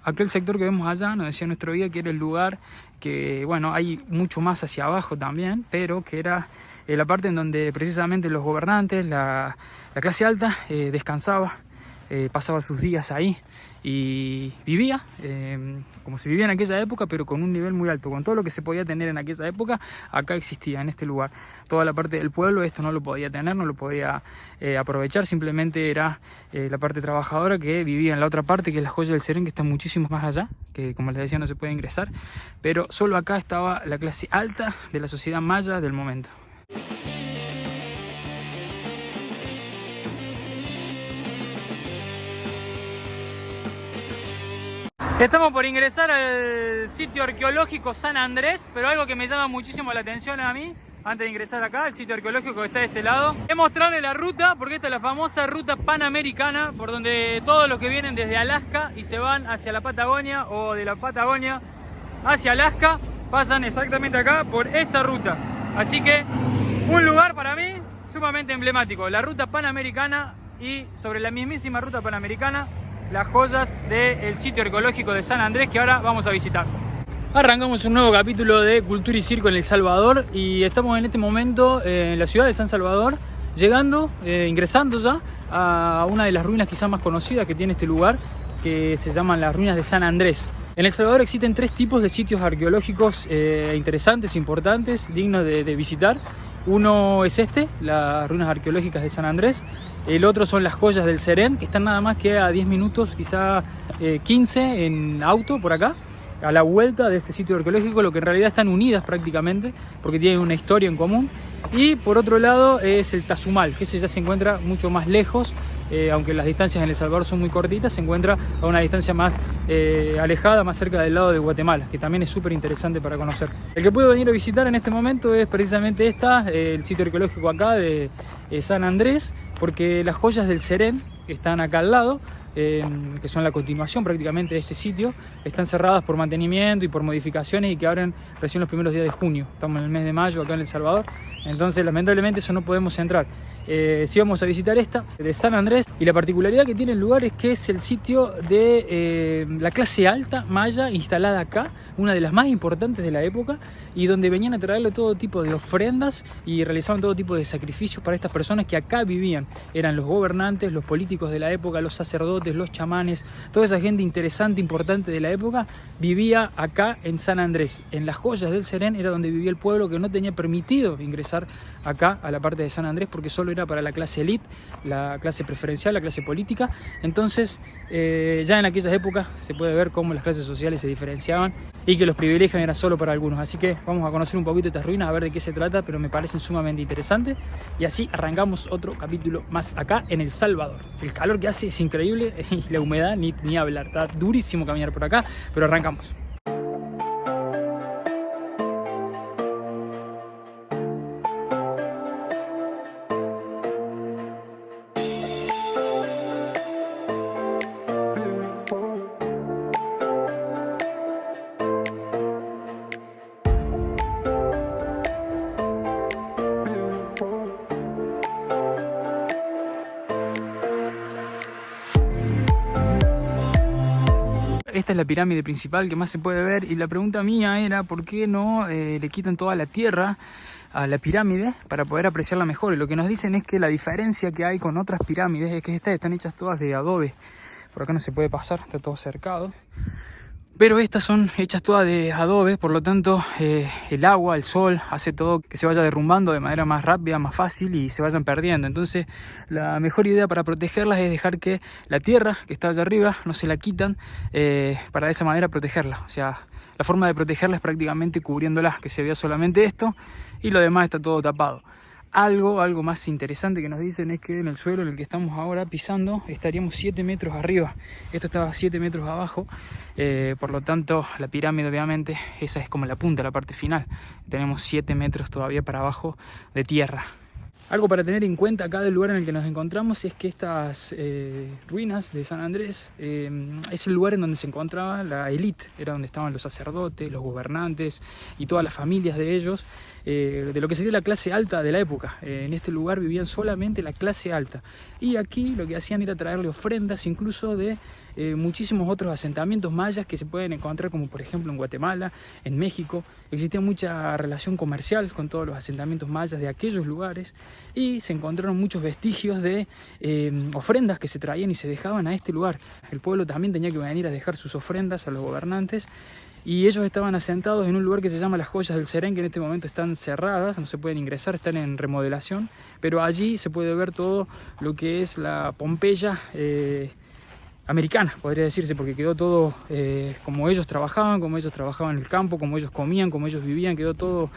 aquel sector que vemos allá nos decía nuestro guía que era el lugar que, bueno, hay mucho más hacia abajo también, pero que era la parte en donde precisamente los gobernantes, la clase alta, descansaba, pasaba sus días ahí y vivía como se vivía en aquella época, pero con un nivel muy alto, con todo lo que se podía tener en aquella época. Acá existía, en este lugar, toda la parte del pueblo. Esto no lo podía tener, no lo podía aprovechar, simplemente era la parte trabajadora que vivía en la otra parte, que es la Joya del Serén, que está muchísimo más allá, que como les decía no se puede ingresar, pero solo acá estaba la clase alta de la sociedad maya del momento. Estamos por ingresar al sitio arqueológico San Andrés, pero algo que me llama muchísimo la atención a mí, antes de ingresar acá, el sitio arqueológico que está de este lado, es mostrarles la ruta, porque esta es la famosa ruta panamericana, por donde todos los que vienen desde Alaska y se van hacia la Patagonia, o de la Patagonia hacia Alaska, pasan exactamente acá por esta ruta. Así que un lugar para mí sumamente emblemático, la ruta panamericana, y sobre la mismísima ruta panamericana, las joyas del sitio arqueológico de San Andrés, que ahora vamos a visitar. Arrancamos un nuevo capítulo de Cultura y Circo en El Salvador, y estamos en este momento en la ciudad de San Salvador, llegando, ingresando ya a una de las ruinas quizás más conocidas que tiene este lugar, que se llaman las ruinas de San Andrés. En El Salvador existen tres tipos de sitios arqueológicos interesantes, importantes, dignos de visitar. Uno es las ruinas arqueológicas de San Andrés. El otro son las Joyas del Serén, que están nada más que a 10 minutos, quizá 15 en auto por acá, a la vuelta de este sitio arqueológico, lo que en realidad están unidas prácticamente, porque tienen una historia en común. Y por otro lado es el Tazumal, que ese ya se encuentra mucho más lejos, aunque las distancias en El Salvador son muy cortitas, se encuentra a una distancia más alejada, más cerca del lado de Guatemala, que también es súper interesante para conocer. El que puedo venir a visitar en este momento es precisamente el sitio arqueológico acá de San Andrés, porque las Joyas del Serén, que están acá al lado, que son la continuación prácticamente de este sitio, están cerradas por mantenimiento y por modificaciones, y que abren recién los primeros días de junio. Estamos en el mes de mayo acá en El Salvador, entonces lamentablemente eso no podemos entrar. Sí vamos a visitar esta de San Andrés, y la particularidad que tiene el lugar es que es el sitio de la clase alta maya instalada acá, una de las más importantes de la época, y donde venían a traerle todo tipo de ofrendas y realizaban todo tipo de sacrificios para estas personas que acá vivían. Eran los gobernantes, los políticos de la época, los sacerdotes, los chamanes, toda esa gente interesante, importante de la época, vivía acá en San Andrés. En las Joyas del Serén era donde vivía el pueblo, que no tenía permitido ingresar acá a la parte de San Andrés, porque solo era para la clase elite, la clase preferencial, la clase política. Entonces ya en aquellas épocas se puede ver cómo las clases sociales se diferenciaban y que los privilegios eran solo para algunos. Así que vamos a conocer un poquito de estas ruinas, a ver de qué se trata, pero me parecen sumamente interesantes. Y así arrancamos otro capítulo más acá en El Salvador. El calor que hace es increíble y la humedad ni hablar. Está durísimo caminar por acá, pero arrancamos. Esta es la pirámide principal que más se puede ver, y la pregunta mía era ¿por qué no le quitan toda la tierra a la pirámide para poder apreciarla mejor? Y lo que nos dicen es que la diferencia que hay con otras pirámides es que estas están hechas todas de adobe. Por acá no se puede pasar, está todo cercado. Pero estas son hechas todas de adobe, por lo tanto el agua, el sol, hace todo que se vaya derrumbando de manera más rápida, más fácil, y se vayan perdiendo. Entonces la mejor idea para protegerlas es dejar que la tierra que está allá arriba no se la quitan, para de esa manera protegerlas. O sea, la forma de protegerlas es prácticamente cubriéndolas, que se vea solamente esto y lo demás está todo tapado. Algo más interesante que nos dicen es que en el suelo en el que estamos ahora pisando estaríamos 7 metros arriba. Esto estaba 7 metros abajo, por lo tanto la pirámide obviamente esa es como la punta, la parte final. Tenemos 7 metros todavía para abajo de tierra. Algo para tener en cuenta acá del lugar en el que nos encontramos es que estas ruinas de San Andrés es el lugar en donde se encontraba la élite, era donde estaban los sacerdotes, los gobernantes y todas las familias de ellos, de lo que sería la clase alta de la época. En este lugar vivían solamente la clase alta, y aquí lo que hacían era traerle ofrendas incluso de muchísimos otros asentamientos mayas que se pueden encontrar, como por ejemplo en Guatemala, en México. Existía mucha relación comercial con todos los asentamientos mayas de aquellos lugares y se encontraron muchos vestigios de ofrendas que se traían y se dejaban a este lugar. El pueblo también tenía que venir a dejar sus ofrendas a los gobernantes y ellos estaban asentados en un lugar que se llama Las Joyas del Serén, que en este momento están cerradas, no se pueden ingresar, están en remodelación, pero allí se puede ver todo lo que es la Pompeya americana, podría decirse, porque quedó todo como ellos trabajaban en el campo, como ellos comían, como ellos vivían, quedó todo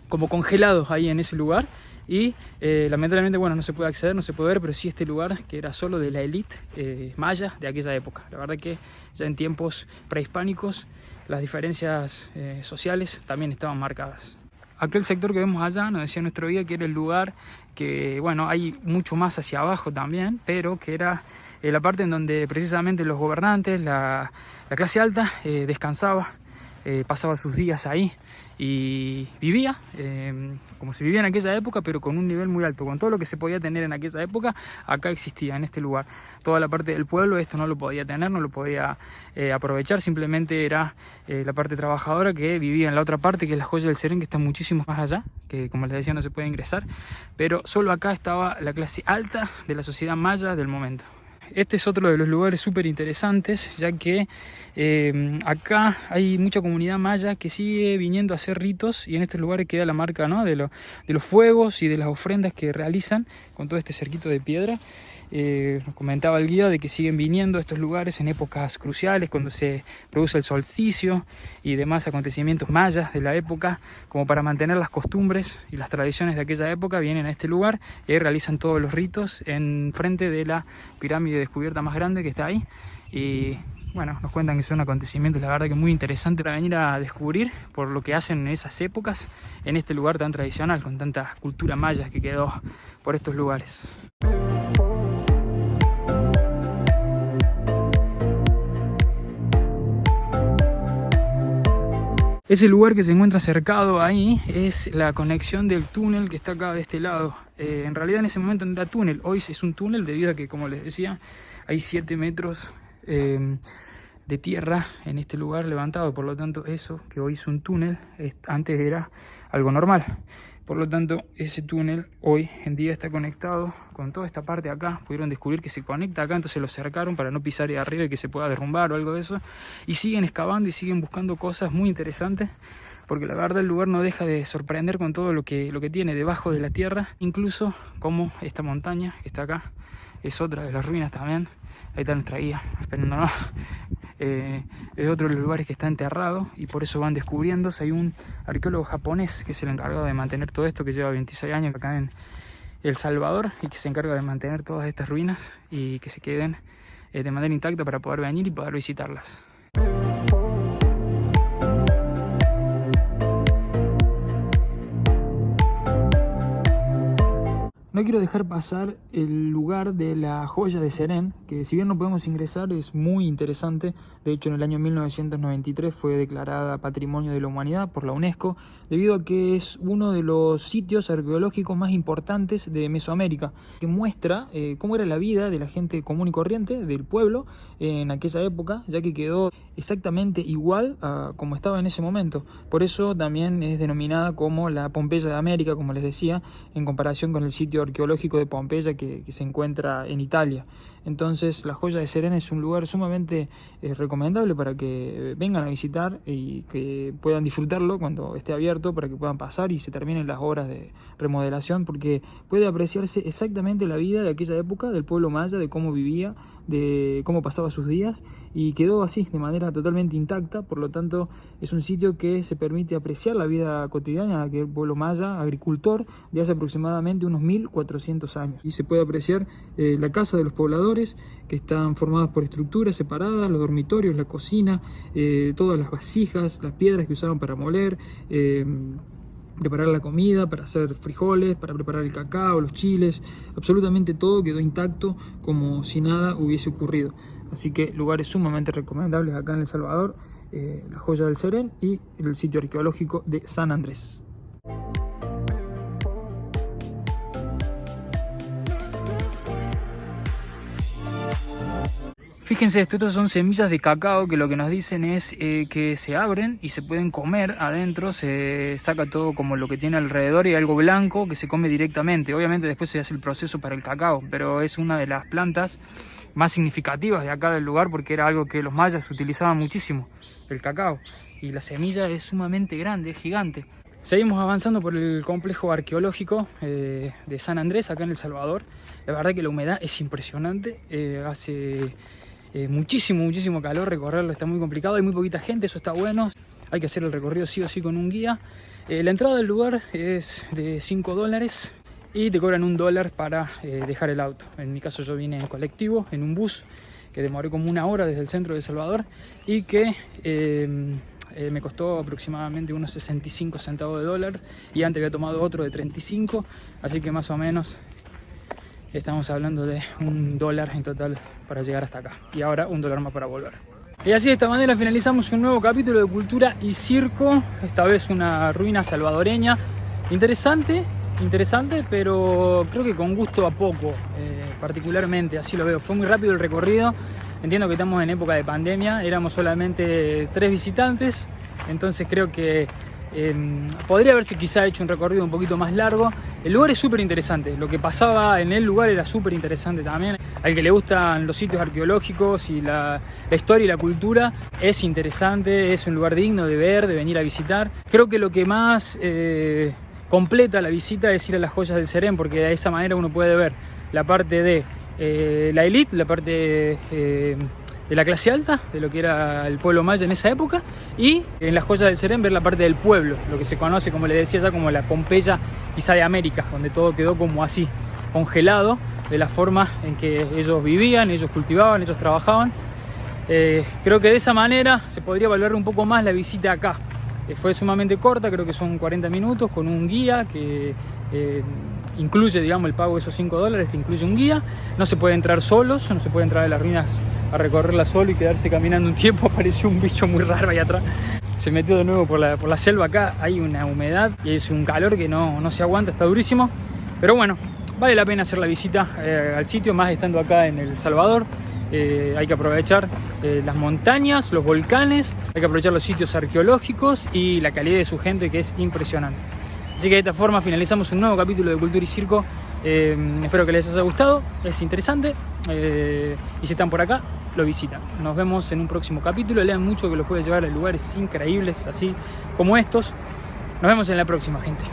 como congelado ahí en ese lugar. Y lamentablemente, bueno, no se puede acceder, no se puede ver, pero sí este lugar que era solo de la élite maya de aquella época. La verdad que ya en tiempos prehispánicos las diferencias sociales también estaban marcadas. Aquel sector que vemos allá, nos decía nuestro guía que era el lugar que, bueno, hay mucho más hacia abajo también, pero que era la parte en donde precisamente los gobernantes, la clase alta, descansaba, pasaba sus días ahí y vivía como se vivía en aquella época, pero con un nivel muy alto, con todo lo que se podía tener en aquella época. Acá existía, en este lugar, toda la parte del pueblo. Esto no lo podía tener, no lo podía aprovechar, simplemente era la parte trabajadora que vivía en la otra parte, que es la Joya del Serén, que está muchísimo más allá, que como les decía no se puede ingresar, pero solo acá estaba la clase alta de la sociedad maya del momento. Este es otro de los lugares súper interesantes, ya que acá hay mucha comunidad maya que sigue viniendo a hacer ritos, y en estos lugares queda la marca, ¿no?, de los fuegos y de las ofrendas que realizan con todo este cerquito de piedra. Nos comentaba el guía de que siguen viniendo a estos lugares en épocas cruciales, cuando se produce el solsticio y demás acontecimientos mayas de la época, como para mantener las costumbres y las tradiciones de aquella época. Vienen a este lugar y realizan todos los ritos en frente de la pirámide descubierta más grande que está ahí. Y bueno, nos cuentan que son acontecimientos, la verdad, que muy interesantes para venir a descubrir por lo que hacen en esas épocas, en este lugar tan tradicional, con tanta cultura maya que quedó por estos lugares. Ese lugar que se encuentra cercado ahí es la conexión del túnel que está acá de este lado. En realidad en ese momento no era túnel, hoy es un túnel debido a que, como les decía, hay 7 metros de tierra en este lugar levantado. Por lo tanto, eso que hoy es un túnel, antes era algo normal. Por lo tanto, ese túnel hoy en día está conectado con toda esta parte de acá. Pudieron descubrir que se conecta acá, entonces lo cercaron para no pisar ahí arriba y que se pueda derrumbar o algo de eso. Y siguen excavando y siguen buscando cosas muy interesantes, porque la verdad el lugar no deja de sorprender con todo lo que tiene debajo de la tierra. Incluso como esta montaña que está acá es otra de las ruinas también. Ahí está nuestra guía esperándonos. Es otro de los lugares que está enterrado y por eso van descubriéndose. Hay un arqueólogo japonés que es el encargado de mantener todo esto, que lleva 26 años acá en El Salvador y que se encarga de mantener todas estas ruinas y que se queden de manera intacta para poder venir y poder visitarlas. No quiero dejar pasar el lugar de la Joya de Serén, que si bien no podemos ingresar es muy interesante. De hecho, en el año 1993 fue declarada Patrimonio de la Humanidad por la UNESCO, debido a que es uno de los sitios arqueológicos más importantes de Mesoamérica, que muestra cómo era la vida de la gente común y corriente del pueblo en aquella época, ya que quedó exactamente igual a como estaba en ese momento. Por eso también es denominada como la Pompeya de América, como les decía, en comparación con el sitio arqueológico de Pompeya que se encuentra en Italia. Entonces la Joya de Serén es un lugar sumamente recomendable para que vengan a visitar y que puedan disfrutarlo cuando esté abierto, para que puedan pasar y se terminen las obras de remodelación, porque puede apreciarse exactamente la vida de aquella época del pueblo maya, de cómo vivía, de cómo pasaba sus días, y quedó así de manera totalmente intacta. Por lo tanto, es un sitio que se permite apreciar la vida cotidiana de aquel pueblo maya agricultor de hace aproximadamente unos 1400 años, y se puede apreciar la casa de los pobladores, que están formadas por estructuras separadas, los dormitorios, la cocina, todas las vasijas, las piedras que usaban para moler, preparar la comida, para hacer frijoles, para preparar el cacao, los chiles. Absolutamente todo quedó intacto, como si nada hubiese ocurrido. Así que lugares sumamente recomendables acá en El Salvador, la Joya del Serén y el sitio arqueológico de San Andrés. Fíjense esto, estas son semillas de cacao que lo que nos dicen es que se abren y se pueden comer adentro, se saca todo como lo que tiene alrededor y algo blanco que se come directamente. Obviamente después se hace el proceso para el cacao, pero es una de las plantas más significativas de acá del lugar porque era algo que los mayas utilizaban muchísimo, el cacao. Y la semilla es sumamente grande, es gigante. Seguimos avanzando por el complejo arqueológico de San Andrés, acá en El Salvador. La verdad que la humedad es impresionante, hace muchísimo calor, recorrerlo está muy complicado, hay muy poquita gente, eso está bueno. Hay que hacer el recorrido sí o sí con un guía. La entrada del lugar es de $5 y te cobran $1 para dejar el auto. En mi caso yo vine en colectivo, en un bus, que demoré como 1 hora desde el centro de El Salvador y que me costó aproximadamente unos 65 centavos de dólar, y antes había tomado otro de 35, así que más o menos estamos hablando de $1 en total para llegar hasta acá, y ahora $1 más para volver. Y así de esta manera finalizamos un nuevo capítulo de Cultura y Circo, esta vez una ruina salvadoreña, interesante, pero creo que con gusto a poco, particularmente, así lo veo. Fue muy rápido el recorrido, entiendo que estamos en época de pandemia, éramos solamente 3 visitantes, entonces creo que podría haberse quizá hecho un recorrido un poquito más largo. El lugar es súper interesante, lo que pasaba en el lugar era súper interesante también. Al que le gustan los sitios arqueológicos y la historia y la cultura, es interesante, es un lugar digno de ver, de venir a visitar. Creo que lo que más completa la visita es ir a las joyas del Cerén, porque de esa manera uno puede ver la parte de la élite, la parte de la clase alta, de lo que era el pueblo maya en esa época, y en las joyas del Cerén ver la parte del pueblo, lo que se conoce, como les decía ya, como la Pompeya quizá de América, donde todo quedó como así, congelado, de la forma en que ellos vivían, ellos cultivaban, ellos trabajaban. Creo que de esa manera se podría valorar un poco más la visita acá. Fue sumamente corta, creo que son 40 minutos con un guía que incluye, digamos, el pago de esos $5, te incluye un guía. No se puede entrar solos, no se puede entrar a las ruinas a recorrerlas solo y quedarse caminando un tiempo. Apareció un bicho muy raro ahí atrás, se metió de nuevo por la selva. Acá hay una humedad y es un calor que no se aguanta, está durísimo, pero bueno, vale la pena hacer la visita al sitio, más estando acá en El Salvador. Hay que aprovechar las montañas, los volcanes, hay que aprovechar los sitios arqueológicos y la calidad de su gente, que es impresionante. Así que de esta forma finalizamos un nuevo capítulo de Cultura y Circo. Espero que les haya gustado, es interesante, y si están por acá, lo visitan. Nos vemos en un próximo capítulo. Lean mucho, que los puede llevar a lugares increíbles así como estos. Nos vemos en la próxima, gente.